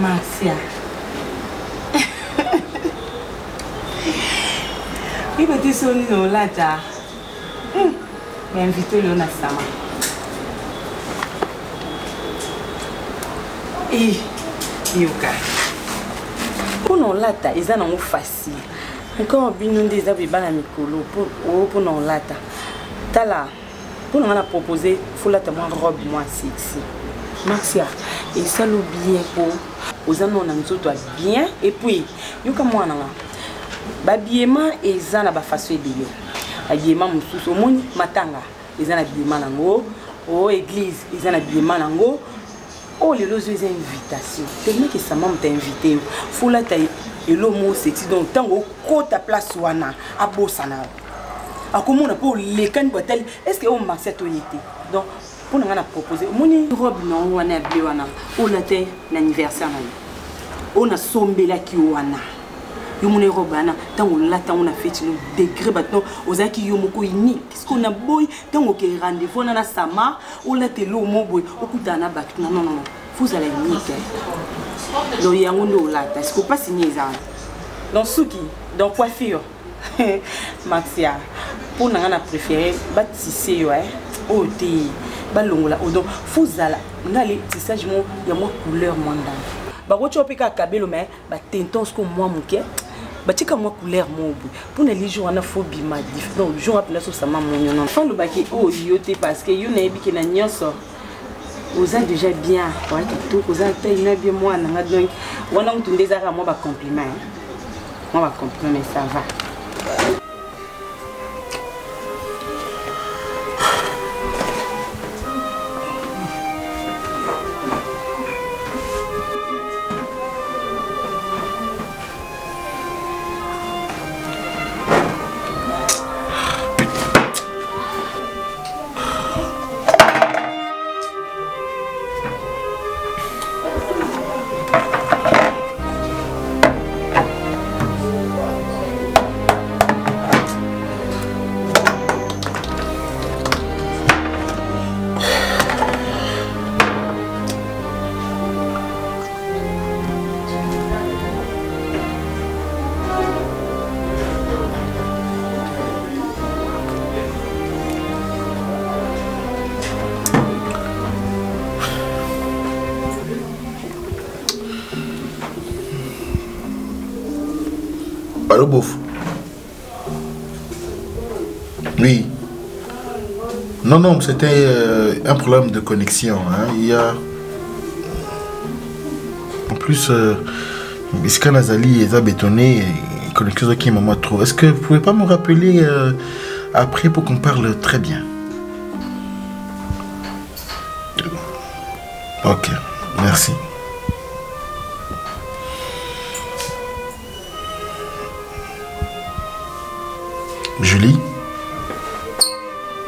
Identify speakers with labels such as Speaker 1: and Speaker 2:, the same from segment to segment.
Speaker 1: Marcia. Il va te sonner là, déjà. Mais invitez-le na sama. Et Yoka. Pour nous lata, ils ont facile. Encore bien des avis bana mikolo pour nous lata. Tala. Pour nous on a proposé faut la moi robe moi sexy. Marcia, et ça le bien pour aux amis on a nous toi bien et puis Yoka moi na. Babiema et ça na ba façon de habillement mususu omoni matanga eza na habillement nango o église eza na habillement nango o lelo zo eza invitation tellement que sa maman t'a invité foula ta elo mo sexy donc tango ko ta place wana abosana akomona pour les kan botel est-ce que on marche to yete donc pour nous on a proposé omoni robe non wana blé wana o la te l'anniversaire na on a sombela ki wana Yomone robana, tant on l'a, tant on a fait nos degrés, maintenant, aux gens qui yomoko unique. Qu'est-ce qu'on a boy, tant on a rendez-vous, on a sama, on l'a té l'eau, mon boy, au coup d'un abat. Non, non, non, vous allez unique. Donc, il y a un eau là, est-ce qu'on pas signer ça? Dans Souki, dans coiffure, Maxia, pour nous, on a préféré bâtisser, ouais, oh, t'es, balongola, oh, donc, vous allez, on a les tissages, il y a moins couleur, moins d'âge. Bah, tu as pu cabelo mais bah t'entends ce que moi mon cœur bah tu as moi couleur mon bout pour les jours on a phobie ma diff donc jour après ça ça m'a mon non fin le baquet oh yoté parce que you n'avez que na nyonso vous êtes déjà bien ouais tout vous êtes bien moi na donc on a un des arts moi ba compliment moi ba compliment ça va.
Speaker 2: Allô, bof? Oui. Non, non, c'était un problème de connexion. Hein. Il y a... En plus, Iska Nazali est bétonné, quelque chose qui m'a trop. Est-ce que vous pouvez pas me rappeler après pour qu'on parle très bien? Ok, merci. Julie?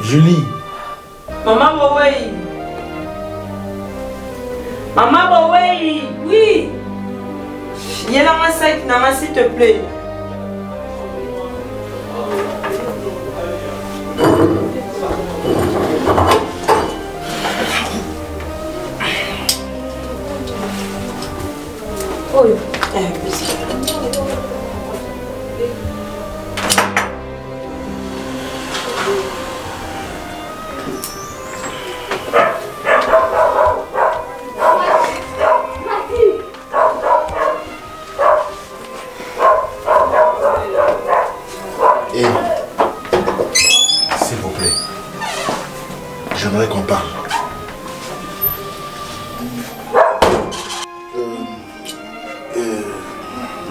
Speaker 2: Julie?
Speaker 1: Maman Bowei. Maman Bowei. Oui. Viens dans ma sac, s'il te plaît. Oh,
Speaker 2: S'il vous plaît, j'aimerais qu'on parle.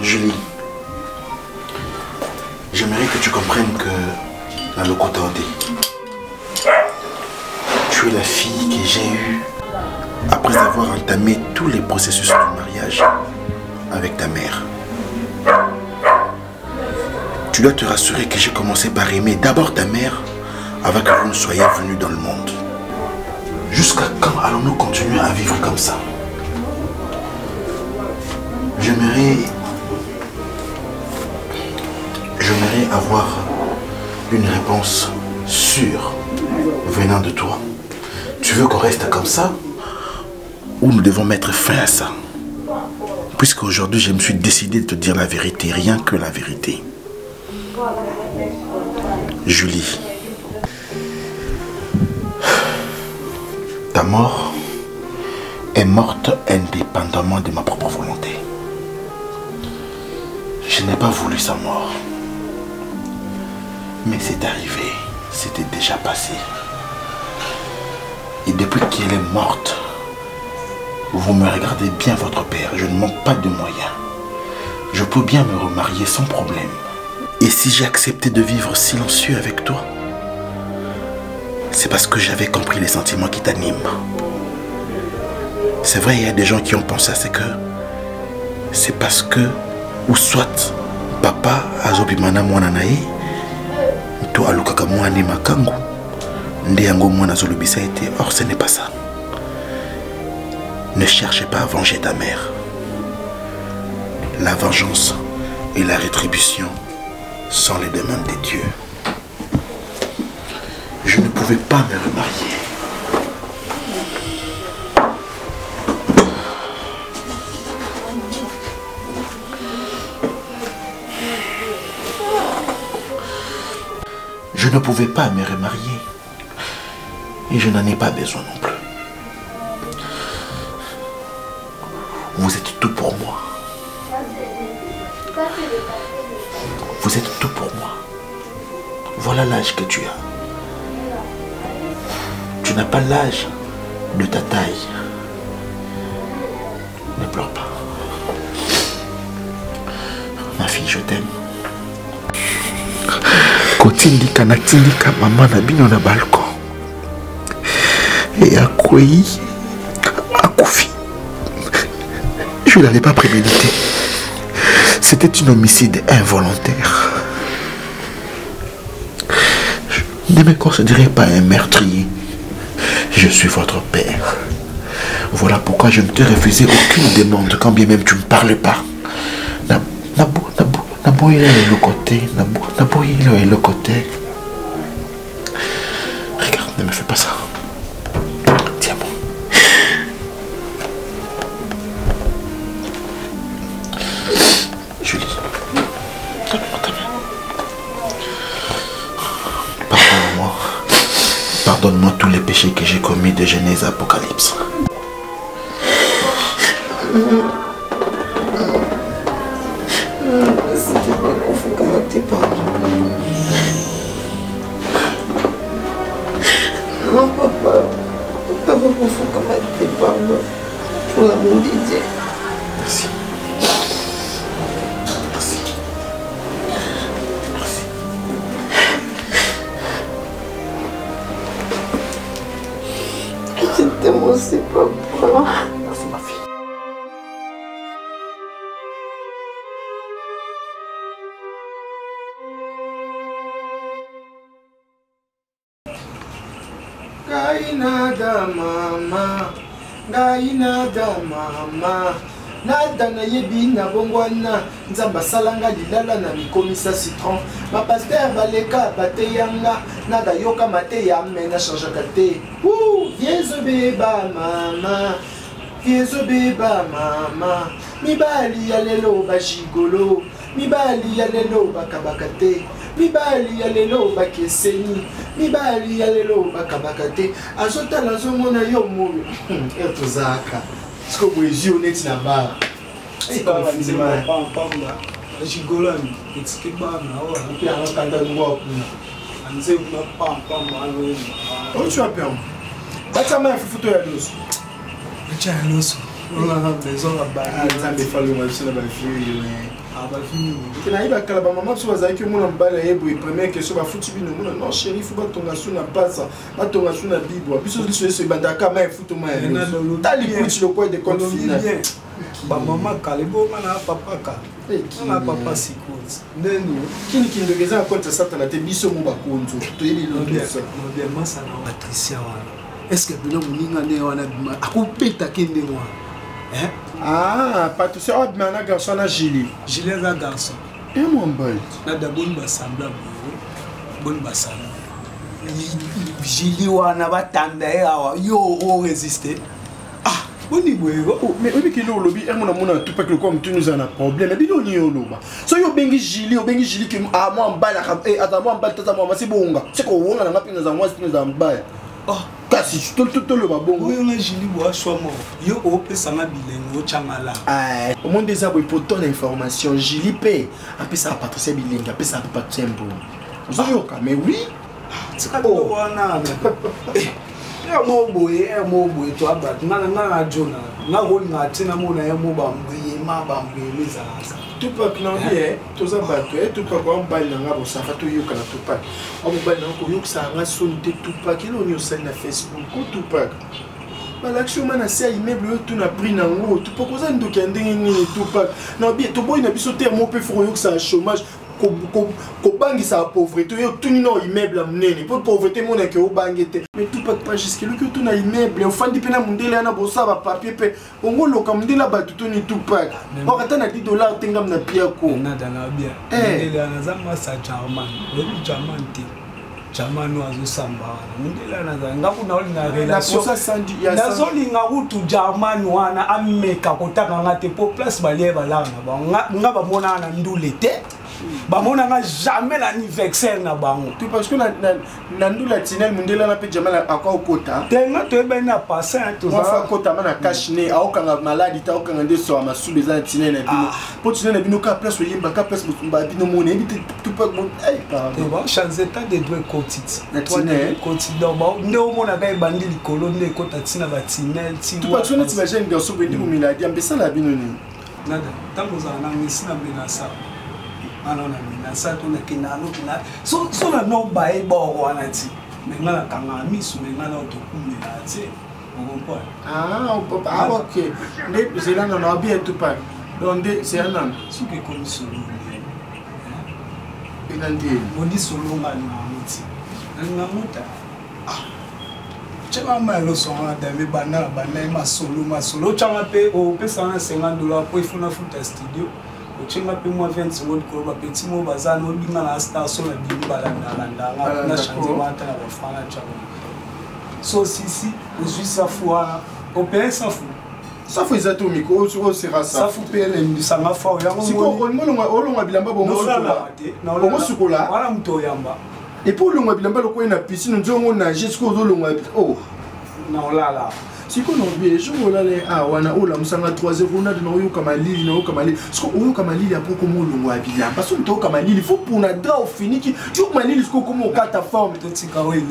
Speaker 2: Julie, j'aimerais que tu comprennes que dans le côté tu es la fille que j'ai eue après avoir entamé tous les processus du mariage avec ta mère. Tu dois te rassurer que j'ai commencé par aimer d'abord ta mère avant que vous ne soyez venus dans le monde. Jusqu'à quand allons-nous continuer à vivre comme ça? J'aimerais avoir une réponse sûre venant de toi. Tu veux qu'on reste comme ça ou nous devons mettre fin à ça? Puisqu'aujourd'hui, je me suis décidé de te dire la vérité, rien que la vérité. Julie, ta mort est morte indépendamment de ma propre volonté. Je n'ai pas voulu sa mort. Mais c'est arrivé, c'était déjà passé. Et depuis qu'elle est morte, vous me regardez bien votre père, je ne manque pas de moyens. Je peux bien me remarier sans problème. Et si j'ai accepté de vivre silencieux avec toi, c'est parce que j'avais compris les sentiments qui t'animent. C'est vrai, il y a des gens qui ont pensé à ce que c'est parce que, ou soit, papa azobimana mwana nae, to alukaka mwana makangu, nde yango mwana zolubisa été. Or, ce n'est pas ça. Ne cherchez pas à venger ta mère. La vengeance et la rétribution sont les demandes des dieux. Je ne pouvais pas me remarier. Je ne pouvais pas me remarier. Et je n'en ai pas besoin non plus. Vous êtes tout pour moi. Vous êtes tout pour moi. Voilà l'âge que tu as. Tu n'as pas l'âge de ta taille. Ne pleure pas. Ma fille, je t'aime. Kotindika natindika maman na bino na balcon. Et à quoi Akoufi. Je ne l'avais pas prémédité. C'était un homicide involontaire. Je ne me considérais pas un meurtrier. Je suis votre père. Voilà pourquoi je ne te refusais aucune demande, quand bien même tu ne parles pas. Naboïla est le côté. Naboïla est le côté. Regarde, ne me fais pas ça. Tiens-moi. Julie. Pardonne-moi. Pardonne-moi tous les péchés que j'ai commis de Genèse à Apocalypse.
Speaker 3: Non, papa. Papa, il faut que je te pardonne. Pour l'amour de Dieu.
Speaker 2: Merci. Merci. Merci.
Speaker 3: Je t'aime aussi, papa.
Speaker 2: Merci, ma fille.
Speaker 4: Nada mama, nada mama, nada na yebi na bongwana, nzamba salanga lilala na mikomisa citron, ma pasteur baleka bateyanga, nada yoka mateya mena change kate. Viezo beba mama, viezo beba mama, mibali ya lelo bajigolo, mibali ya lelo bakabakate. Mibali ya lelo bakeseni, mibali ya lelo bakabakate. Azota la zomona yo moyo. Etozaka. Siko bwezi oneti na ba.
Speaker 5: C'est pas la pamba. Jigolani, etike bana wa.
Speaker 4: Puis on kanda ngwa kuna.
Speaker 5: Anze una pamba malo.
Speaker 4: O tu as perdu. Bata ma fufuto ya loso.
Speaker 5: Acha loso. On a besoin de
Speaker 4: Ah, nzambe falo ma bisona ba fili.
Speaker 5: Ah bah fini.
Speaker 4: Kena iba kala ba maman so bazaki mona mbala yebo première question ba futu bino mona non chéri faut ba tonga suna pasa ba tonga suna bibo biso liso so bandaka ma futu ma ya tali kuti le point de compte final
Speaker 5: ba maman kalebo mana papa ka na papa sikoti ndeni
Speaker 4: kini kindogeza compte satana te biso mo ba konzo to yebi lo
Speaker 5: ça no bien masa na Patricia wana est-ce que bino muninga ne wana akupeta kende wana hein.
Speaker 4: Ah, pas tout ça, mais un garçon à Gilles.
Speaker 5: Gilles est un garçon.
Speaker 4: Et mon bol.
Speaker 5: Nada bon basambla bon basambla. Gilles wana batanda awa yo o résister. Ah, Boni boyego.
Speaker 4: Mais oui qu'il au lobby, mon amour tout pas que comme tu nous en as problème. Mais bino ni au loba. So yo bengi jili que à moi en bas et à moi en bas tata moi c'est bonga. C'est ko wonga na ngapi na moi c'est en bas. Oh, kasi tout le babongo.
Speaker 5: Oui on a jili boa choix mo. Yo o pesa na bilengo chamala.
Speaker 4: Ah, au monde des abos pour ton information, jili pe. Après ça Patricia bilenga, après ça pas tempo. Vous avez mais oui.
Speaker 5: C'est ka do wana. Mo boye to abat na jona na go na tina mo na mo ba mbuye mizasa
Speaker 4: tout pas que non bien tous abattu tout pas quoi on balle na ngabo ça fait yo kana tout pas on balle na ko yo ça nga sonité tout pas que l'on yo sur na Facebook ko tout pas l'action mana c'est immeuble tout na pris na ngo tout pas cause ndo kendenge ni tout pas non bien to boy na biso terme on peut faire yo ça chômage ko bangi sa pauvreté yo tout non immeuble amnene pour pauvreté mon que o bangete mais tout pas jusque le que tout na immeuble on fandi pena mundele na bossa ba papier pe ongo loka mundela ba tout ni tout pas on attend na $10 tengam na pia ko
Speaker 5: na dana bien mundele na zama sa German le German te German wazo samba mundele na zanga kuna oli na relation na zoli nga kutu German wana ameka kotaka ngate po place balie balanga ba ngaba mona na ndule te bamona nga jamais l'anniversaire na bango
Speaker 4: tout parce que na ndula tinel mundela na pe jamala akwa kota
Speaker 5: tenga to ebe na passer to
Speaker 4: ça fa kota mana kashine aokanga maladi ta aokanga ndeso amasu beza tinel na bino po tinel na bino ka place yemba ka place musumba bino mona ebite tout pas bon eh pardon
Speaker 5: ba chance état de deux cotit
Speaker 4: na tinel
Speaker 5: cotit do ba nde o mona ba bandi likolo nde kota tina ba tinel ti
Speaker 4: tout parce que na t'imagine garçon bendi ko miladi ambesa la bino ni
Speaker 5: nada tango za na ngisina bena sa alors na ça to na kinalo na so na no bae bo wana ti menga kanga misu menga na to kumela ti on comprend
Speaker 4: ok mais c'est là non bien tout pas donc c'est un an
Speaker 5: ce que comme solo
Speaker 4: et nandi
Speaker 5: modi solo nga na muti na muta chama malo so na me bana ma solo chama pe o pesa na $50 pour ifuna futa studio Uchinga pe mo 20 secondes ko ba petit mo bazana o binga na star so na bini balanda na chanze mata na bafana chama so si uzuisa fuana o pesa fu
Speaker 4: ça faut exactement miko o sera ça
Speaker 5: ça fu pele ndisanga fa o yango
Speaker 4: siko olonga bilamba bongo sukola
Speaker 5: wala mto yamba
Speaker 4: et pour olonga bilamba loko na piscine nzongo na jusqu'au olonga oh
Speaker 5: na olala
Speaker 4: siko non bien je vois là wana ola musanga 3-0 na dino yo kama lili na yo kama lili siko oyo kama lili apo komo longo abila parce que to kama lili faut pour na dra au fini ki tu kama lili siko komo kata forme
Speaker 5: to tika we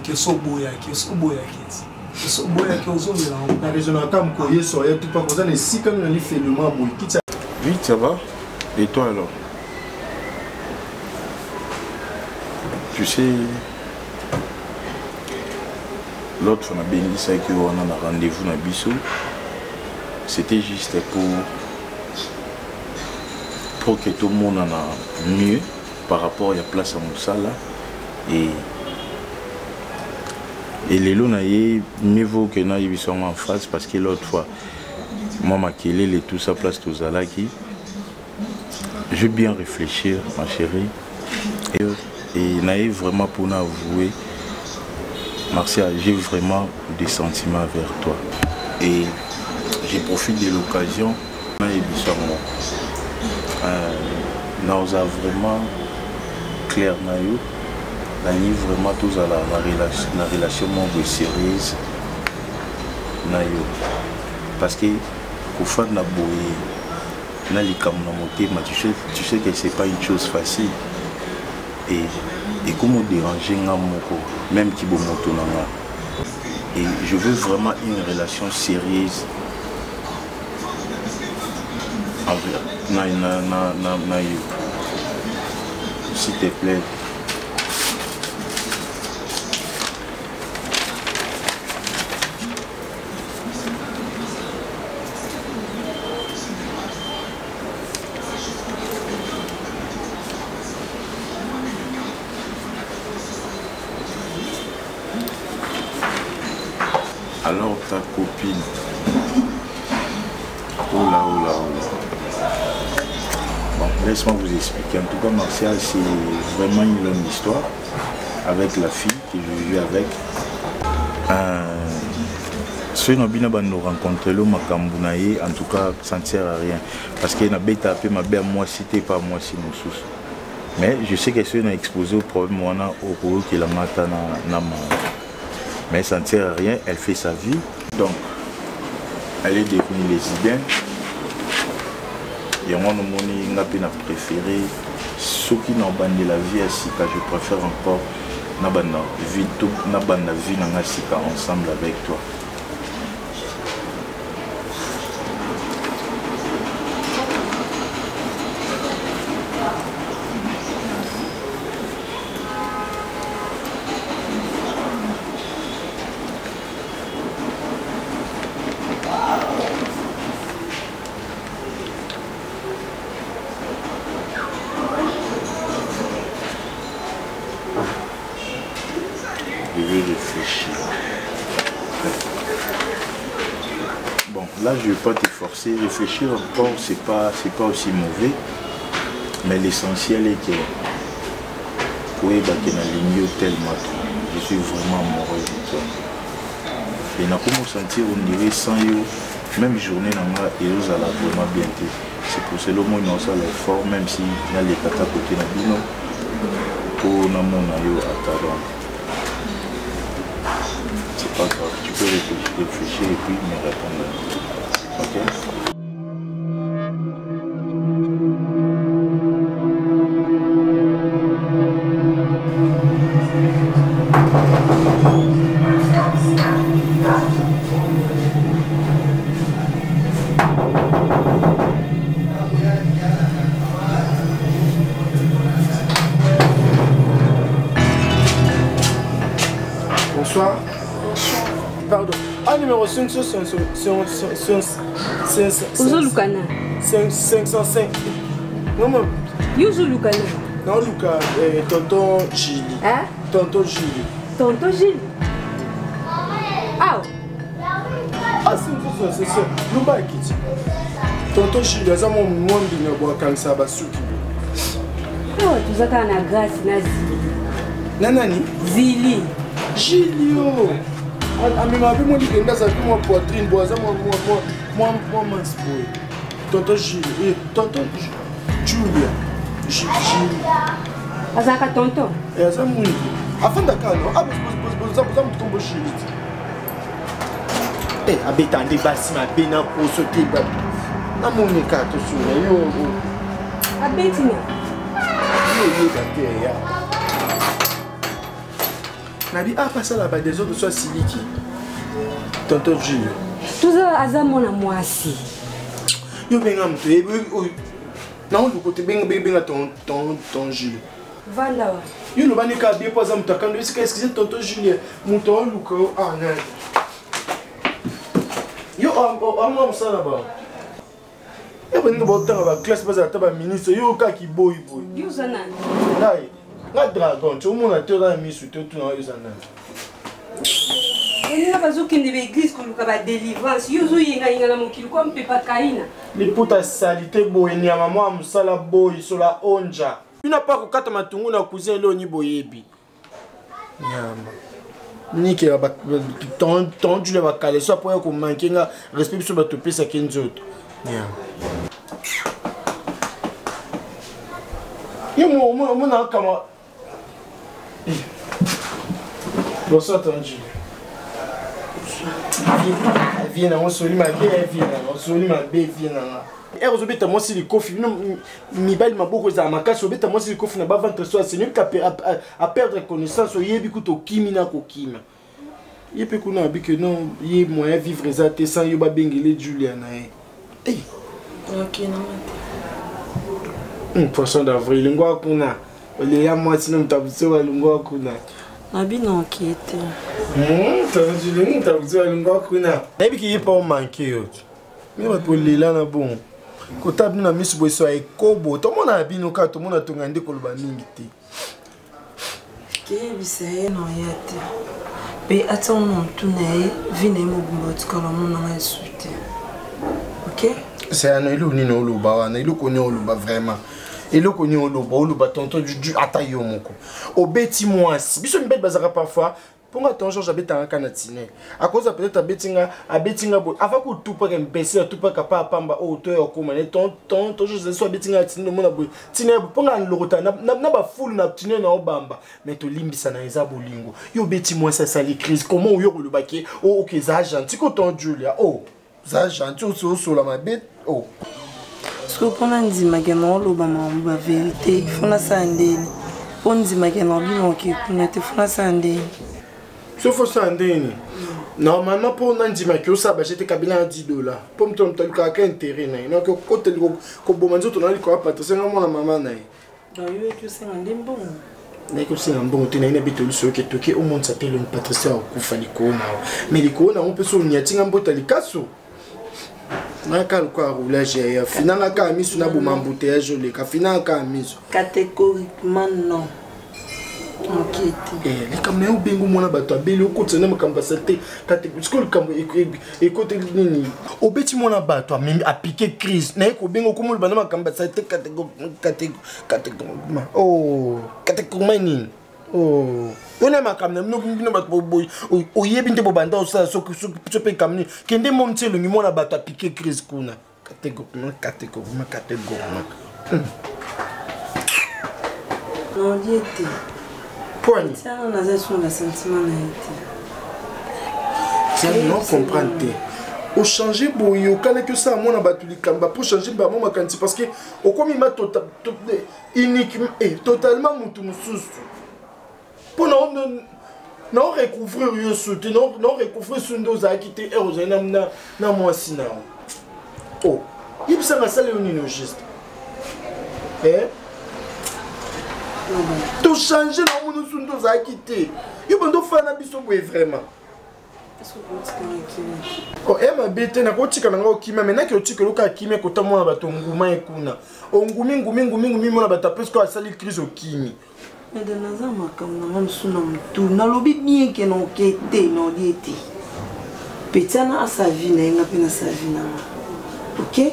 Speaker 5: ke so boya ke ozomela
Speaker 4: na région na kamko yeso ya tout pas koza ne sika na li fait le ma boy kitsa
Speaker 2: oui ça va et toi alors tu sais l'autre fois, on a un rendez-vous dans Bissou. C'était juste pour que tout le monde en a mieux par rapport à la place à Moussala. Et les lots, mieux vaut que nous soyons en face parce que l'autre fois, moi, ma kelele et tout ça, place tout ça là, je vais bien réfléchir, ma chérie. Et naïf vraiment pour nous avouer. Marcia, j'ai vraiment des sentiments vers toi. Et je profite de l'occasion. Nous avons vraiment clair, nous avons vraiment tous à la relation sérieuse. Parce que au fond de la tu sais que ce n'est pas une chose facile. Et comment déranger même qui bon et je veux vraiment une relation sérieuse envers s'il te plaît. Alors ta copine, oh là. Bon, laisse-moi vous expliquer. En tout cas, Martial, c'est vraiment une longue histoire avec la fille que je vis avec. ceux qui nous rencontré le Makambunaye, en tout cas, ça ne sert à rien. Parce qu'il y a des tapé ma belle moi cité pas moi si nous sous. Mais je sais que ceux qui ont exposé au problème au Koro qui la mata na mais ça ne sert à rien, elle fait sa vie. Donc, elle est devenue lesbienne. Et moi, nous avons préféré ceux qui n'ont pas la vie à Sika. Je préfère encore la vie à Sika ensemble avec toi. Là, je ne vais pas te forcer. Réfléchir encore, c'est pas aussi mauvais. Mais l'essentiel est que pour y ligne tellement, je suis vraiment amoureux de toi. Et n'a comment sentir on dirait sans yo, même journée et nous allons vraiment bien. C'est pour cela que nous avons l'effort, même si il y a les tata côté na bino pour na mon yo attendre. C'est pas grave, tu peux réfléchir et puis me répondre. Ok.
Speaker 4: Bonsoir. Pardon. Ah, numéro 5, 505. Non, non.
Speaker 6: Yuzu Lukana.
Speaker 4: Non, Luka, tonton Gilles.
Speaker 6: Hein?
Speaker 4: Tonton Gilles.
Speaker 6: Tonton Gilles. Ah.
Speaker 4: Ah, c'est ça. Luba Kiti. Tonton Gilles, il y a mon monde qui n'a pas comme ça, Basuki.
Speaker 6: Oh, tu sais qu'on a grâce na Zili.
Speaker 4: Nanani?
Speaker 6: Zili.
Speaker 4: Gilio. Ah, mais ma vie, moi, je suis moi poitrine, moi, mince boy. Tonton Gilles, tonton Julia. Gilles.
Speaker 6: Azaka tonton.
Speaker 4: Et ça, moi, afin d'accord, non? Ah, mais ça me tombe Gilles. Eh, abetande basi ma bena pour sauter. Na mon carte sur yo.
Speaker 6: Abetina.
Speaker 4: Yo gâté ya. Nabi a passé là-bas des autres soit Siliki. Tonton Jules.
Speaker 6: Tout ça azamona moi si.
Speaker 4: Yo benga mtu na on côté benga ton Jules.
Speaker 6: Vanda wa.
Speaker 4: Yo lo bani ka bien pas za mutakando excusez tonton Jules. Muto luko ah nan. Yo on ça là-bas. Yo benga botan ba classe pas à ministre yo ka ki boy.
Speaker 6: Yo zana.
Speaker 4: Dai. La dragon, tu m'as dit que mis sur tout dans les années.
Speaker 6: Et nous avons qui l'église qu'on nous a délivrance. Yuzu yinga la mokili comme pepa kaina.
Speaker 4: Les puta salité boy ni maman musala boy sur la onja. Tu n'as pas kokata matungu na cousin lo ni boyebi. Nyama. Ni ke ba ton tu le ba kale so pour ko manquer nga respect sur ba topé ça kenzoto. Nyama. Yo mo na kama bonsoir Tanji. Viens, on se lit ma belle, on se lit ma belle, viens. Et vous avez moi si le coffre, mi belle ma beaucoup za makashi, vous avez moi si le coffre na ba ventre soit c'est nul à perdre connaissance, yebi kuto kimina ko kima. Yebi kuna bi que non, yé moyen vivre ça te sans yo ba bengele Juliana. Eh.
Speaker 1: OK, non.
Speaker 4: Poisson d'avril, ngwa kuna. Ole ya moi sinon tabuso wa ngwa kuna.
Speaker 1: Nabi non inquiété.
Speaker 4: T'as kuna. Nabi qui est pas manqué yo. Mais va pour lila na bon. Ko tabu na misu boy so ekobo. To mona bino ka to mona to ngande ko luba mingi te.
Speaker 1: Ke bisaye no yate. Pe attends non tunaye vine mo bumba tukala mona na insulté. OK?
Speaker 4: C'est un elo ni no luba wana, elo ko ni luba vraiment. Elo ko ni luba tonton du atayo moko. Obeti moi si biso mbet bazaka parfois Pourquoi ton Georges habite en Canatine? À cause peut-être abetinga bo. Avant que tout pas imbécile, tout pas capable pamba auteur comme ton Georges soit abetinga tine mona bo. Tine ponga lorota na ba full na tine na obamba. Mais to limbisa na eza bolingo. Yo beti moi ça sali crise. Comment yo le baké? Oh OK ça gentil ko ton Julia. Oh. Ça gentil so la ma bête. Oh.
Speaker 1: Ce que pour nous magana loba ma vérité, il faut na sandeli. On dit magana binoki, on était faut sandeli.
Speaker 4: Ce faut sandeli. Normalement pour nous dire que ça j'étais kabila à $10. Pour me tomber le cas intérêt na. Donc côté ko bomanzo to na li ko patrice na mona mama na.
Speaker 1: Donc yo que c'est un bon.
Speaker 4: Mais que c'est un bon tu na ina bitolu so ke toke au monde ça telle une patrice au kufali ko na. Mais li ko na on peut so nyatinga mbota likaso. Naka kwa roulage ya finanga ka misu na bomambouteillage le ka finanga ka misu
Speaker 1: catégoriquement non.
Speaker 4: OK. Les kamna u bengu mona bato abeli okotse na makamba sate catégoriquement le kambo écoute nini obeti mona bato même a piqué crise na ko bengu ko mo bana makamba sate catégoriquement oh catégoriquement nini oh on a ma caméra nous nous bat boy o yebi nte bobanda o sa so pe kamni kende mon tse lungi mona bato a piqué crise kuna catégoriquement
Speaker 1: non diété
Speaker 4: point
Speaker 1: ça on a son la sentiment na été
Speaker 4: ça non comprendre au changer boy au kana que ça mona bato likamba pour changer ba mama kanti parce que au comme ma total uniquement et totalement mutu mususu pour non recouvrir yo soute non recouvrir sundo za kité eroze na mwasi na oh yibisa na sale unino juste to changer na munu sundo za kité yo bando fana biso boy vraiment oh ma bête na ko tika na ngo kima mais na ke otika loka kime ko tamona bato nguma ekuna o ngumi mona bata presque a sali crise au kimi.
Speaker 1: Mais de naza makamna mam suna mtu na lobi bien que non kete non diété petana a sa vie na nga pena sa vie na OK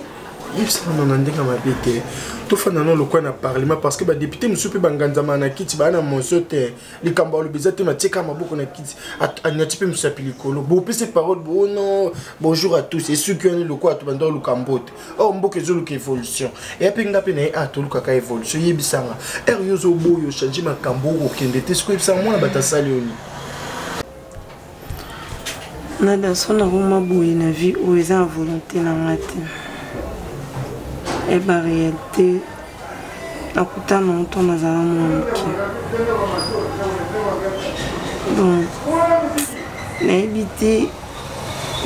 Speaker 4: ça non ndinga mabete to fana non lokwa na parlement parce que ba député musu pe banganzama na kiti ba na monsote likamba lo bizate matika maboko na kiti anyati pe musapili kolo bo pese parole bo non bonjour à tous et ceux qui ont le quoi to bando lukambote oh mboke zo luka évolution et pe nga pe na to luka ka évolution yebisanga er yozo boyo changer makambo ko kende te sko yebisanga mona batasali oni
Speaker 1: nada sona roma boye na vie o eza volonté na ngati et la réalité à côté non ton nazala monki donc n'habiter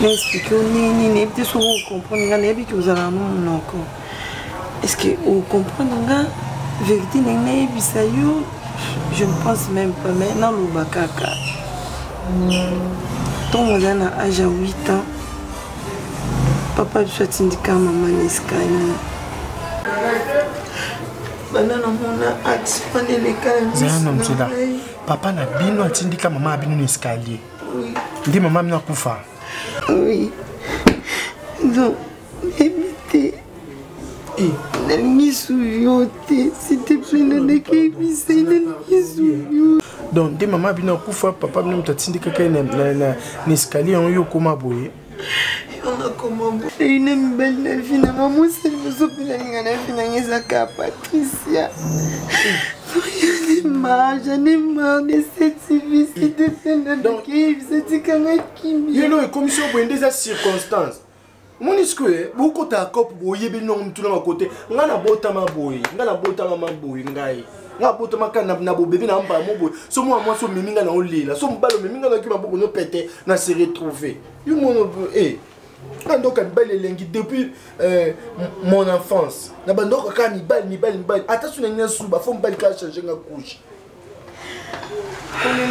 Speaker 1: n'expliquer ni n'habiter sur comprendre n'habiter que vous allez non encore est-ce que vous comprenez la vérité n'est pas yo je ne pense même pas maintenant le bakaka ton on a âge à 8 ans papa du soit indiqué maman l'escalier banana mona atipane le
Speaker 4: calme papa na bino atindika mama abino l'escalier oui ndi mama mina kufa
Speaker 1: oui donc éviter na misu yote s'il te plaît na kebisa na misu
Speaker 4: donc ndi mama bino kufa papa mina mtatindika na l'escalier on yo koma boye
Speaker 1: on a comment une belle vie na maman c'est le sopina ngana fina ngezaka Patricia j'en ai marre de cette civicité donc c'est quand qui
Speaker 4: yelo e commission boye des circonstances monisco beaucoup ta cop boye be non mutuna makote ngana botama boye ngai nga botama kana na bo bébé na mba mo boye so moi so miminga na olela so mbalo miminga na ki maboko no pété na se retrouver yo mono donc depuis mon enfance na bandoko ka mibali attention na nya suba fo mbali ka changer nga couche on est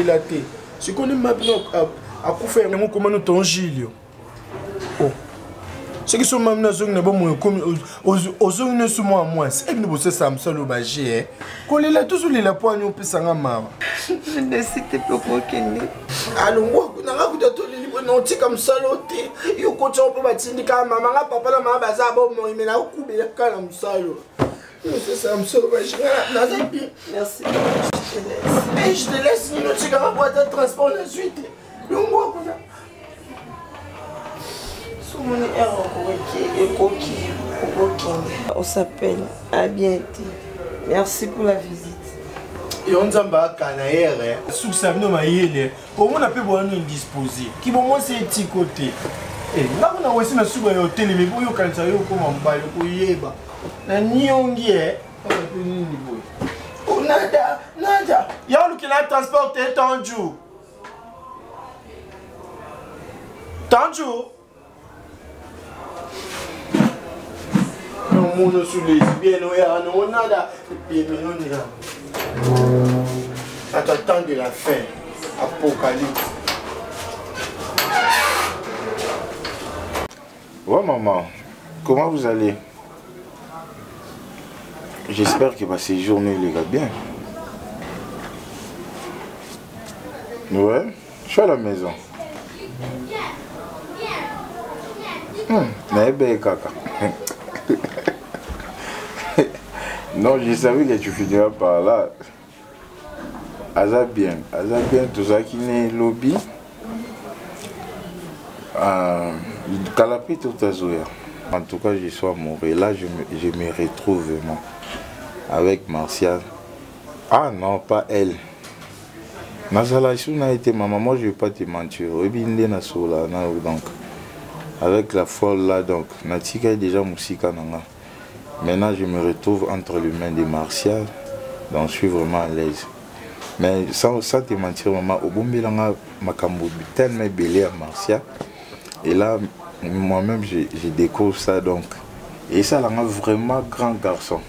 Speaker 4: laté je connais ma bien à couper ngo comment ton Gilio oh c'est que son maman na zong na bon mo comme ozong ne sous moi c'est que nous ça me solo bagé qu'on les la toujours les la poigne on peut sanga ma
Speaker 1: je ne sais pas pourquoi
Speaker 4: allons na ga kuta to li non ti comme salote yo ko tso po batindika mama nga papa na mama baza bo mo imela ukubela kana msalo c'est ça me solo bagé na zapi
Speaker 1: merci
Speaker 3: te laisse. Et je te laisse, Nino, tu vas boire de transport la suite. Longo, on a.
Speaker 1: On s'appelle. À bientôt. Merci pour la visite.
Speaker 4: Et on s'en canaire, sous sa nom à yéle. Comment on a pu voir nous indisposé? Qui bon moi c'est petit côté. Et là on a aussi na suba yo télé mais boyo kanza yo comme en bas yo yeba. Na nyongi on a pu ni boy.
Speaker 3: Oh nada, nada.
Speaker 4: Ya lu qui l'a transporté Tanju. Tanju.
Speaker 3: Non mon sous les bien no nada. Bien non là. Attends le temps de la fin. Apocalypse.
Speaker 2: Ouais maman, comment vous allez? J'espère que ma séjourné les gars bien. Ouais, je suis à la maison. Mais ben caca. Non, je savais que tu finiras par là. Aza bien, tout ça qui n'est lobby. Calapé tout à Zoya. En tout cas, je suis amoureux. Là, je me retrouve vraiment avec Martial. Ah non, pas elle. Nazala n'a été maman, moi je ne vais pas te mentir. Donc, avec la folle là, donc, Natika est déjà Moussika Nanga. Maintenant, je me retrouve entre les mains de Martial. Donc, je suis vraiment à l'aise. Mais sans te mentir, maman, au Bombilanga, ma cambo tellement belé à Martial. Et là, moi-même, je découvre ça donc. Et ça, là, un vraiment grand garçon.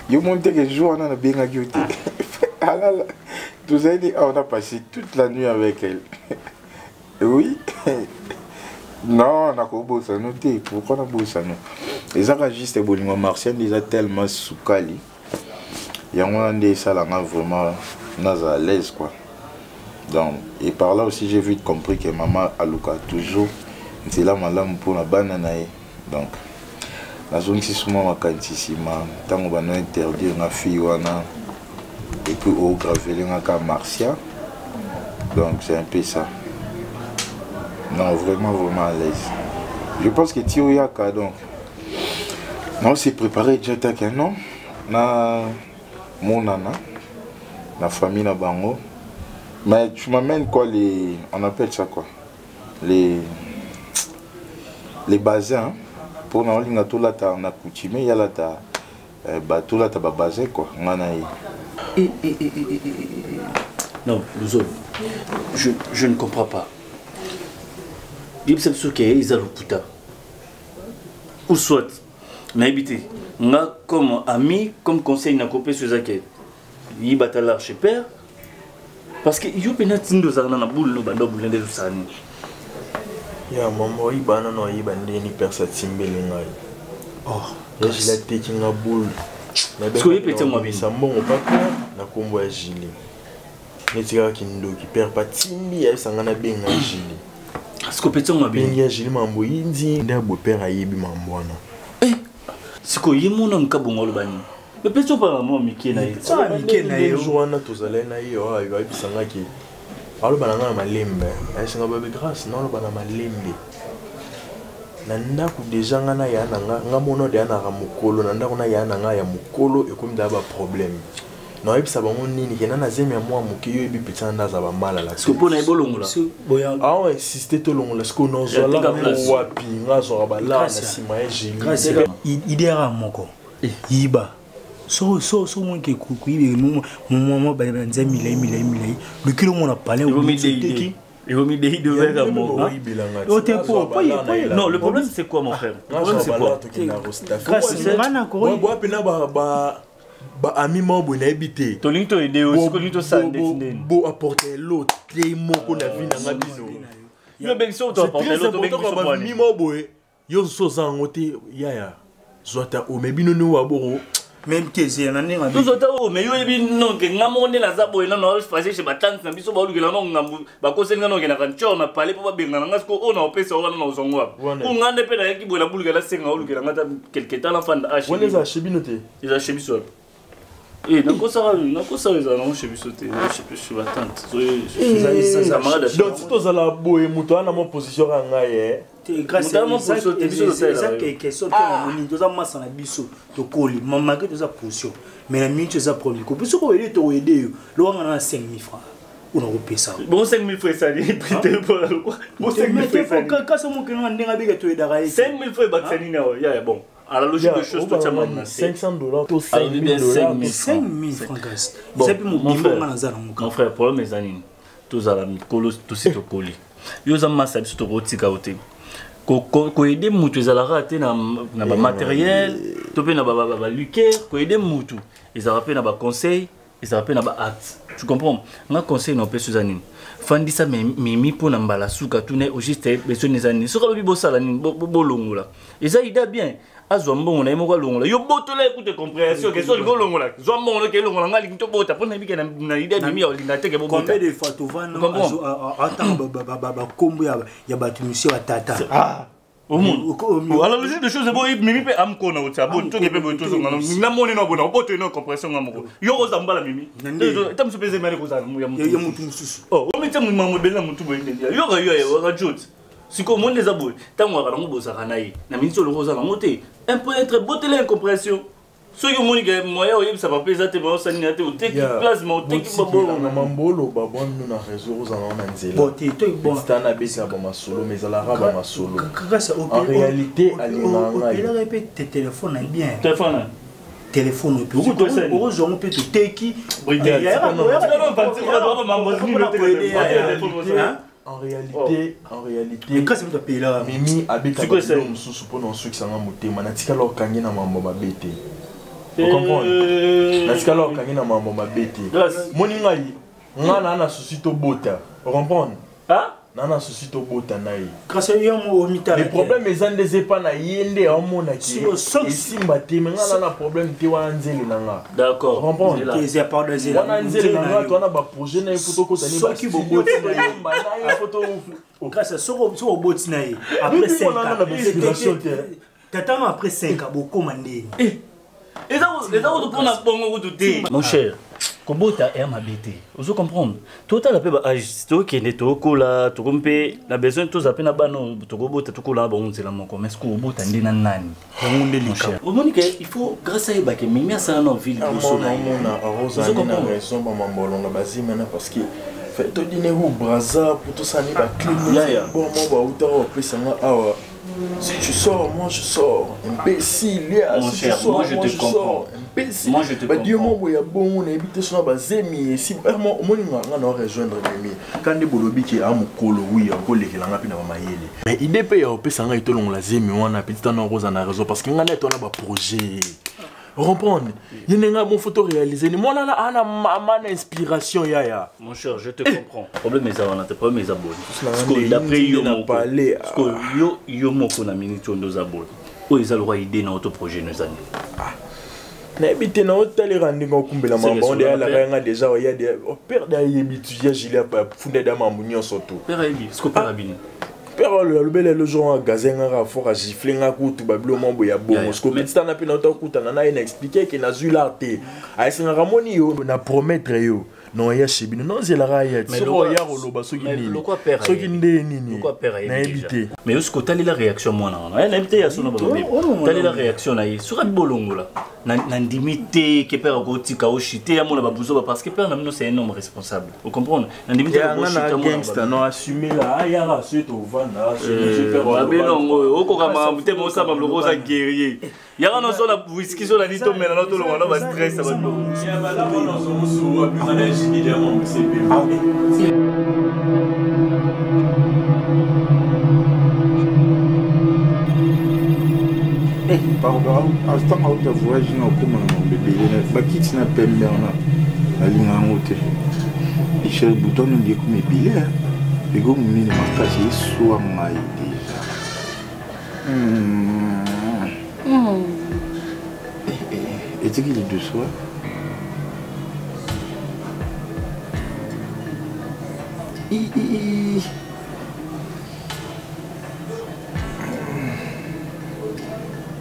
Speaker 2: Il y a monté que je joue, on a bien agouté. Tout ça, on a passé toute la nuit avec elle. Oui. Non, on a bossé nous. Pourquoi on a bossé nous? Les arragistes et Bolingo Martial, ils ont tellement soukali. Il y a un des ça là, vraiment à l'aise quoi. Donc, et par là aussi, j'ai vite compris que maman Aluka toujours. C'est là madame pour la banane. Donc, la zone c'est souvent ma cantissima. Tant qu'on va nous interdire ma fille et puis au gravé un Martia. Donc c'est un peu ça. Non, vraiment à l'aise. Je pense que Tio Yaka donc. Non, c'est préparé déjà qu'un non. Na mon nana, la famille na bango. Mais tu m'amènes quoi les, on appelle ça quoi? Les basins pour na linga tout là ta na coutume ya là ta bateau là ta basé quoi ngana yi.
Speaker 7: Non, Luzo, je ne comprends pas. Il y a ce qui est Loputa. Ou soit, n'a habité. Nga comme ami, comme conseil n'a coupé sur Zaké. Il bat à l'archipel. Parce que il y a une petite chose dans la boule, nous bandons boule de Sani.
Speaker 3: Ya maman, il banane no il bande ni persa timbele ngai. Oh, je la tête nga boule.
Speaker 7: Parce que il peut être moi bien.
Speaker 3: Ça bon pas na kombo ya Gili. Netika kindo qui perd pas timbi ya sangana benga Gili.
Speaker 7: Parce que peut être moi bien.
Speaker 3: Benga Gili mambo indi nda bo père ayebi mambwana.
Speaker 7: Eh, c'est que yemo na nkabongo lo bani. Mais peut-être pas moi Mickey na.
Speaker 3: Ça Mickey na yo joana tozala na yo ayo bisanga ki. Alors banana malembe, ayisanga babe grâce non bana malembe. Nanda ku déjà ngana ya nanga ngamono de ana ga mukolo nanda kuna ya nanga ya mukolo ekomda ba problème. Non ebisa bango nini kena na zemi ya mwa mukiyo ebi petanda za ba mala la.
Speaker 7: Parce que pona ebolongola.
Speaker 3: Ah on insisté to longola ce qu'on ozo la wapi ngazo ba la na sima ya Gili.
Speaker 5: Idera moko. Yiba. So mon qui coucou mon ba nza milai le kilo mon a parlé
Speaker 7: il vaut mis des de verre à moi. Non, le problème c'est quoi mon frère? Le problème c'est quoi?
Speaker 3: Moi pena ba ami mambo na habité.
Speaker 7: Tolinto aider aussi Tolinto sande.
Speaker 3: Bo apporter l'autre les moko na vie na ngabino.
Speaker 7: Yo ben so to apporter l'autre ben so
Speaker 3: ba mi mambo yo so zangote ya zota o mebino no waboro.
Speaker 5: Même que c'est un année.
Speaker 7: Tout ça, mais il y a non que n'amone la zabo et non passer chez Batans, n'a biso baulu que la non ba ko senga non que na kancho na parler pour ba benga nga ko on a opé on na ozongwa. On ngande pe na ki bola bulu que la senga olu que la ngata quelque temps l'enfant H.
Speaker 3: On les a chebinoté.
Speaker 7: Ils a chebiso. Eh, non, ça, non, je vais sauter. Je suis battante.
Speaker 3: Donc, si tu as la boue, tu as une position à ngaye.
Speaker 5: Grâce à ça, question que nous avons massé na biso, to coller, maman que tu as position. Mais la minute tu as problème. Ko biso ko aider to aider. Lo on a 5000 francs. On a repayé ça.
Speaker 7: Bon 5000 francs ça dit prêter pour bon 5000 francs.
Speaker 5: Quand ça mon que on ndenga bega to aider.
Speaker 7: 5000 francs baksani na ya bon. À la logique des choses, tout ça m'a
Speaker 3: $500 tout $5000.
Speaker 5: 5000 francs.
Speaker 7: C'est plus mon frère, pour mes amis, tous à la colo, tout c'est au colis. Yo zama ça biso to rotika ote. Ko aider mutu za la rater na matériel, to pe na ba liqueur, ko aider mutu. Ils a rappelé na ba conseil, ils a rappelé na ba acte. Tu comprends? Na conseil no pe Suzanine. Fandi ça mimi pour na mbala suka tout ne au juste besoin des années. So ka bi bo sala ni bo longola. Eza ida bien. Azwambongo na yemo longola. Yo botola écoute compréhension que so ko longola. Zwambongo ke longola ngali to bota pona bike na ida mimi o linga teke bo bota.
Speaker 5: Combien de fois to vana attends ba kombo ya batu monsieur wa tata.
Speaker 7: Ah. Alors la logique des choses c'est bon mimi pe am kona otsa bon to ke pe bo to zonga na moni na bona boto ino compréhension ngamoko. Yo ozambala mimi. Tam supese mari ko za ya
Speaker 5: mutu mususu.
Speaker 7: Oh, o metse mu mamu bela mutu bo inde. Yo ga jot. Si comme on les a beau, tant qu'on va bossa kanaï, na minute le rosa la montée, un peu être beauté l'incompréhension. Ceux qui m'ont dit que moi ça va pas ça bon ça n'y a tout tek place mon tek
Speaker 3: babo na mambolo babon nous na réseau rosa na nzela.
Speaker 5: Beauté toi bon
Speaker 3: c'est un abisa ba masolo mais ala raba masolo. En réalité alina
Speaker 5: il répète tes téléphones bien.
Speaker 7: Téléphone
Speaker 5: peut on peut te teki.
Speaker 3: En réalité, mais
Speaker 5: quand c'est pays là,
Speaker 3: Mimi habite à Boulogne sous pour nos succès en monté, manatika leur kangé na mambo mabete. Vous comprenez? Natika leur kangé na mambo mabete. Moningai, ngana na susito bota. Vous comprenez?
Speaker 7: Ah?
Speaker 3: Nana susito bota naï.
Speaker 5: Grâce à yo mita.
Speaker 3: Le problème est en des pas na yende en monaki. Et si mbaté, mais ngana na problème te wa nzeli nanga.
Speaker 7: D'accord.
Speaker 3: Vous comprenez?
Speaker 5: C'est pas de zeli.
Speaker 3: Wana nzeli nanga to na ba projet na photo ko tani ba.
Speaker 5: Soki bobo na
Speaker 3: photo.
Speaker 5: Grâce à so boti na après 5 ans. T'attends après 5 ans beaucoup mandé.
Speaker 7: Et ça vous prendre un bon goût de mon cher. Kobota est ma bête. Vous comprenez? Tout à l'heure, c'est qui est au cola, tout comme la besoin de tous à peine à banon, tout kobota, tout cola, bon, c'est la mon commerce, kobota, ndina nani. Au monde il faut grâce à eux que Mimi a ça dans ville.
Speaker 3: Parce que fait au dîner au Brazza pour tout ça, il va clinique. Bon, moi, si tu sors, moi je sors. Imbécile,
Speaker 7: mon cher, moi je te comprends.
Speaker 3: Imbécile. Moi je te comprends. Dieu m'a dit bon, on a habité sur la base mais si vraiment on va rejoindre Mimi. Quand des bolobi qui a mon colo, oui, un colo qui l'a pas na mayele. Mais idée paye au pesa nga itolong la zemi on a petit en rose na raison parce que nga net on a ba projet. Reprendre. Il y a une photo réalisée. Moi, on a inspiration.
Speaker 7: Mon cher, je te comprends. Le problème est qu'on a des problèmes à abonnés. D'après Yomo, on a mis nos abonnés. Où ils ont le droit d'aider dans notre projet.
Speaker 3: N'habitez dans votre télé rendez vous kumbela mambo on est déjà il y a des père d'ayébituya gilet fondé dans mamunio surtout.
Speaker 7: Père ayébi, ce que père abini.
Speaker 3: Père le jour en gazin à fort à gifler un coup tout bablo mambo ya bon parce que petit temps na auto kuta na expliquer que na zularte a singa ramoni yo na promettre yo non ya chibino non c'est la raya so ya roloba so kini so kinde nini na éviter
Speaker 7: mais est-ce que tali la réaction moi na éviter ya sona baba tali la réaction na sur bolongo là na ndimité que père ko tika o chité ya mona babuzo parce que père na mino c'est un homme responsable vous comprenez na ndimité ko chité
Speaker 3: mon gangster non assumer la ya ra suite au vanda
Speaker 7: babelongo okokama mute mo samba loko za guerrier yaka no so na whisky so na nito mena no to lo na ba stress ba ya ba la no so musu abuza na jini de mon CP
Speaker 8: pardon instant out of voyage na kuma bébé ba kit na pembe na alinga ngote Michel Bouton ndi ko mebile et go muni na makasi so ngai déjà et tu qu'il est de soi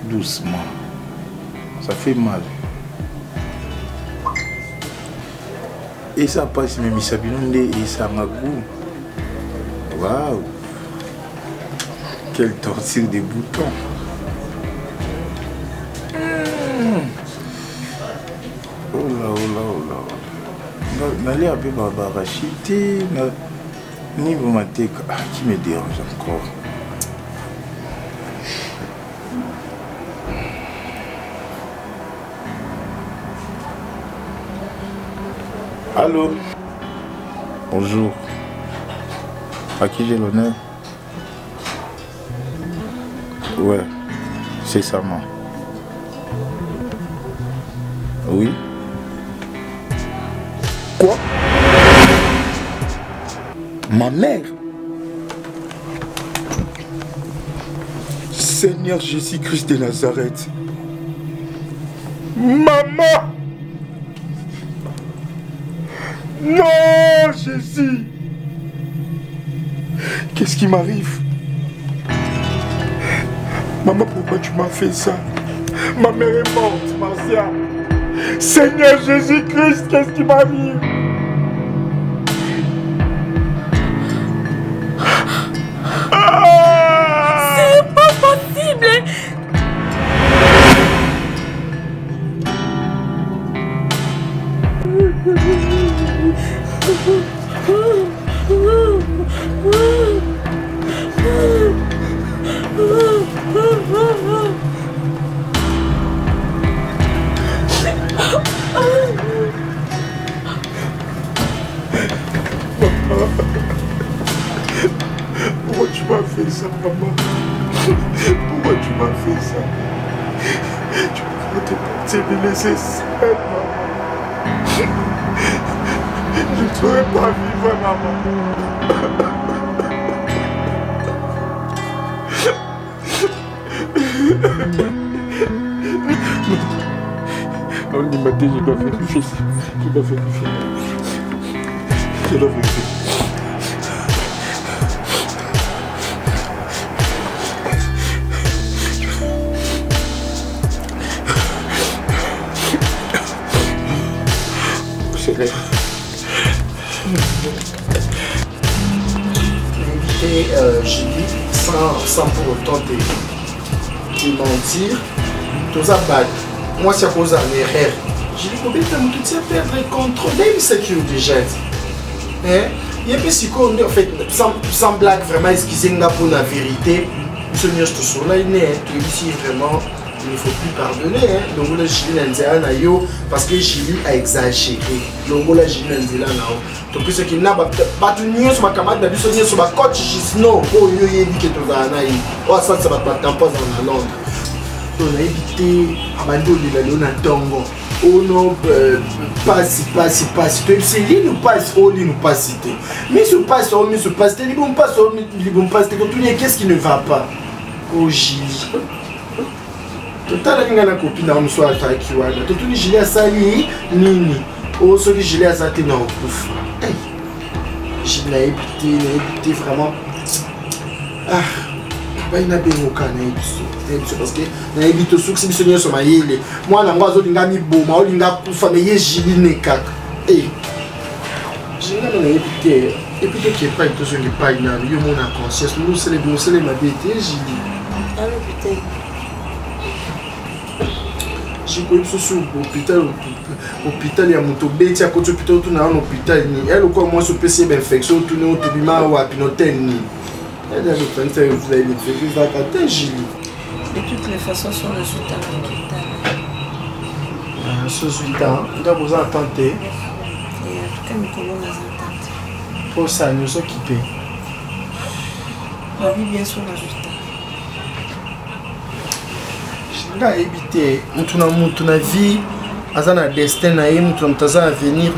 Speaker 8: doucement ça fait mal Et ça passe, mais Misabinonde et ça m'a goût. Waouh! Quelle torture des boutons! Oh là, oh là, oh là. N'allez un peu barbarachité. Niveau maté, qui me dérange encore? Allô? Bonjour. À qui j'ai l'honneur? Ouais, c'est ça, moi. Oui? Quoi? Ma mère? Seigneur Jésus-Christ de Nazareth. Maman! Non, Jésus! Qu'est-ce qui m'arrive? Maman, pourquoi tu m'as fait ça? Ma mère est morte, Marcia. Seigneur Jésus-Christ, qu'est-ce qui m'arrive?
Speaker 1: C'est pas possible!
Speaker 8: Pourquoi tu m'as fait ça, maman? Pourquoi tu m'as fait ça? Tu peux te partir me laisser seule, maman. Je ne saurais pas vivre, maman. Non, le matin, je dois vérifier. Je dois vérifier. Je dois vérifier.
Speaker 4: Éviter Julie sans pour autant te mentir. Tout ça bad. Moi c'est à cause d'un erreur. Julie combien de temps tu as perdre le contrôle de sécurité déjà. Hein? Il y a un peu si qu'on en fait sans blague vraiment excusez-moi pour la vérité. Ce n'est pas sur là il est ici vraiment. Il ne faut plus pardonner. Hein? Donc là, Julie n'a parce que Julie a exagéré. Donc là, Julie n'a pas. Donc ce qui n'a pas de nuance sur ma camarade, de sur ma coach, je non, oh, il dit que tu vas en aller. Oh, ça va pas t'emposer dans la langue. Donc on a évité abandonner la lune à Tongo. Oh non, passe. C'est lui nous passe, oh, lui nous passe. Mais ce passe, oh, mais ce passe, les bons passe, oh, les bons passe, qu'est-ce qui ne va pas? Oh, Julie. Total a une copine dans le soir à Kiwana. Tout le gilet à Sali, Nini. Oh, ce que gilet à Zate n'a pas. Je l'ai évité vraiment. Ah, il n'a pas eu aucun évité. Parce que il a évité ce que c'est sur ma île. Moi, je suis un peu bon, je suis un peu famille, je suis un peu je l'ai évité. Et puis, il n'y a pas de choses qui pas une conscience. Nous, c'est les bons, c'est les mabétés, j'ai dit.
Speaker 1: Ah, putain.
Speaker 4: J'ai connu ce hôpital, il y a mon tobé, à côté de l'hôpital, tout dans l'hôpital. Elle, quoi, moi, ce PC d'infection, tout dans l'hôpital, ou à Pinotel. Elle a le temps de faire vous avez fait, vous Julie.
Speaker 1: De toutes les façons, sur le résultat de l'hôpital.
Speaker 4: Ce résultat, on doit vous entendre.
Speaker 1: Et en tout cas, nous collons les ententes.
Speaker 4: Pour ça, nous sommes occupés.
Speaker 1: La vie bien sur le résultat.
Speaker 4: Je vais éviter, notre vie, à destin, notre avenir,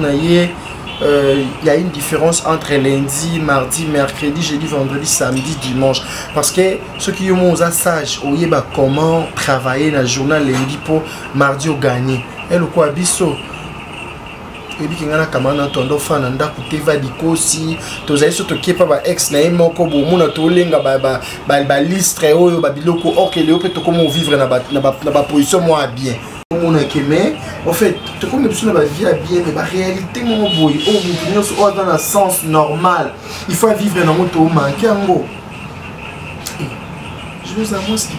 Speaker 4: il y a une différence entre lundi, mardi, mercredi, jeudi, vendredi, samedi, dimanche. Parce que ceux qui ont un sage, ils savent comment travailler dans le journal lundi pour mardi au gagner. Et le quoi, biso. Et puis, il y a un tondo fan, il y a un dikosi, il y a un ex, il y a un liste, il y a un biloko, ok, il y a un vivre dans la position moins bien. on a mais en fait tu comme besoin de vie à bien mais la réalité mon boy oh dans le sens normal il faut vivre dans mon manquer en gros je nous amos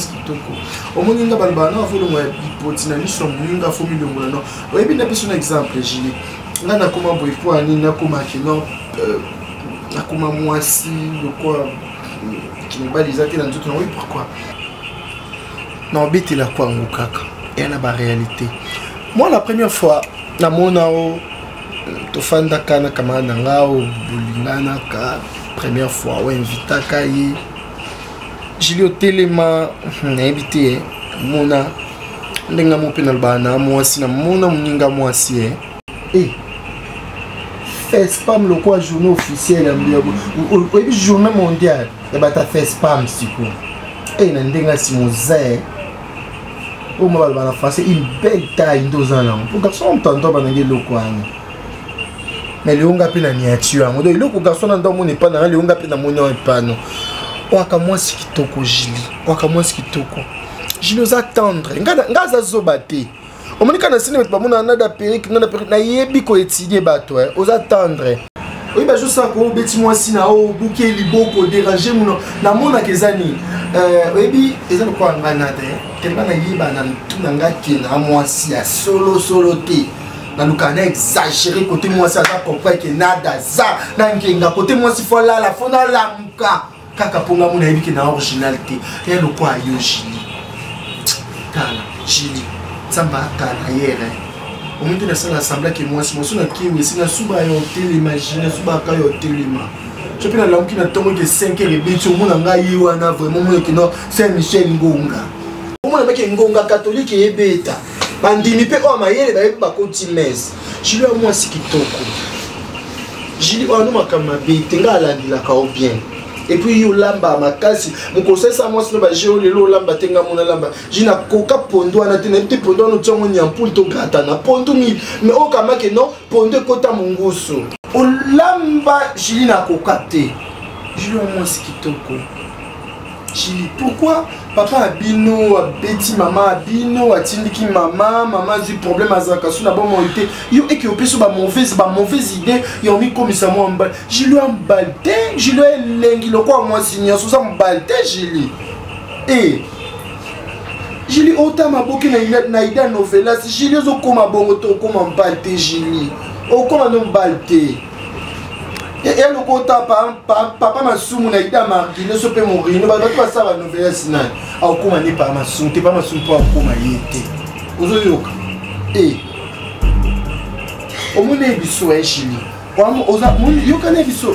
Speaker 4: kitoko omoninga balbana avolonga bipotina liso moninga fo milongo na no oyebi na biso na exemple jili nga nakoma boy po ani nakoma kino nakoma mwasi lokwa kinibaliza te na nzoto na oui pourquoi na obetela kwangu kaka et na ba réalité moi la première fois na mona o tofanda kana kama na ngao bulingana ka première fois ou invita kai jili au téléma na invité mona ndenga mo penal bana mwasi na mona muninga mwasi fait spam le quoi journée officielle ou journée mondiale et bah t'as fait spam siko na ndenga si mozae au moins en français une belle taille deux ans pour garçon on t'entend pas dans le coin mais le onga pe na miniature ngo le ko garçon dans mon pas na le onga pe na mon pas non waka moi si kitoko jili os attendre ngaza zobate au moins quand na cinéma ba mona na da perruque na yebi ko étudier bato os attendre oui bah je sais ko beti moi si na o bouquet liboko déranger mon na mona kezani oui ezana ko ngana te tellement na yiba na tunanga kina moi si ya solo te na lukana exagéré côté moi ça va comprendre que nada ça na ngenga côté moi si faut la fona la muka kaka ponga mona yebi que na originalité et le quoi yo jili tala jili samba tala yere au moment de la assemblée que moi si moi na kiwi si na suba yo téléimaginer suba ka yo téléma je peux na lamki na tongo de 5 heures et au monde nga yiwa na vraiment moi que non c'est Michel Ngonga au monde avec Ngonga catholique et beta bandimi pe o mayele ba yeba ko timès jili a moi si kitoko jili o no makama be tenga la ndila ka o bien et puis yo lamba makasi mon conseil ça moi no ba jeo lelo lamba tenga mona lamba jina koka pondo na tena te pondo no tongo nyampu to gata na pondo mi mais o kama ke non pondo kota munguso o lamba jili na koka te jili a moi si kitoko jili pourquoi papa abino abeti mama abino atindiki mama du problème azaka sous la bonne moralité yo et que opeso ba mauvaise idée yo mi comme ça moi mbal jili ambalte jili lengi lokwa moi signer sous ça mbalte jili jili ota maboki na ida novela si jili zo koma bongo to koma mbalte jili o koma no mbalte et le côté papa masumu na ida marquine so pe mourir no ba to ça va nouvelle sinan au koma ni pas masumu te pas masumu pour koma yete ozoyoka o mone biso jili o oza mon yoka ne biso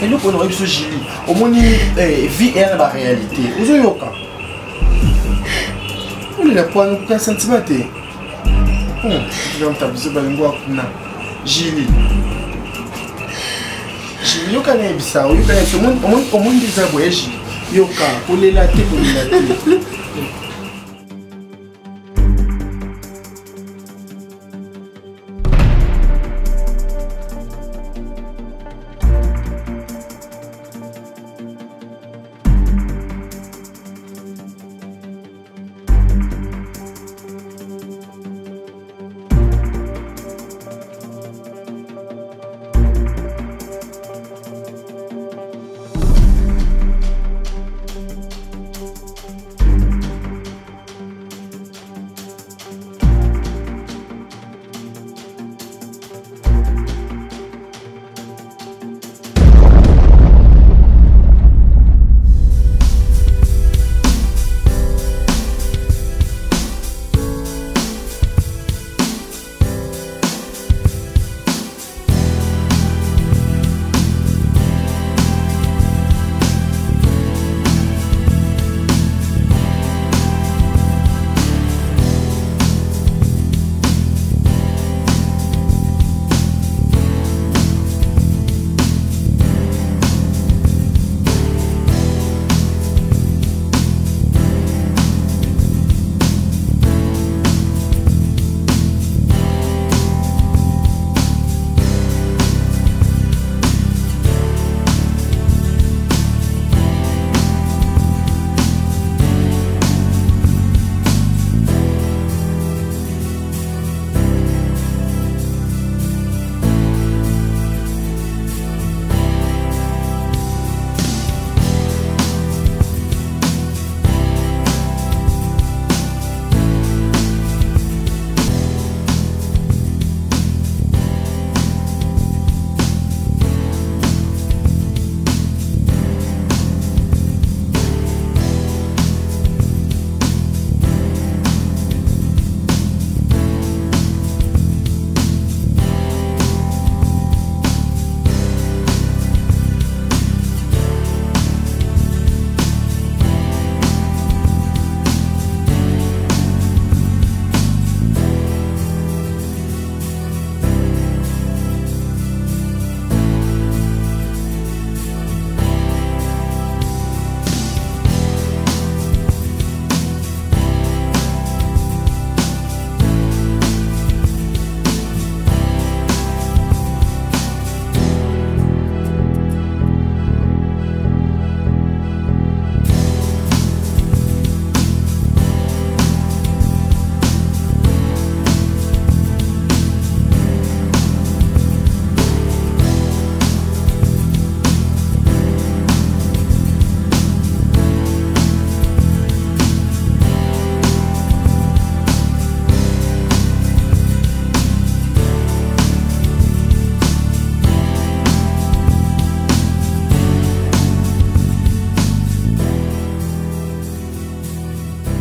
Speaker 4: et le kono biso jili o mone vie et la réalité ozoyoka on le point un sentiment te je vais t'abuser ba ngwa kuna jili yoka na ebisa yoka na tout le monde des aboyés yoka kolela te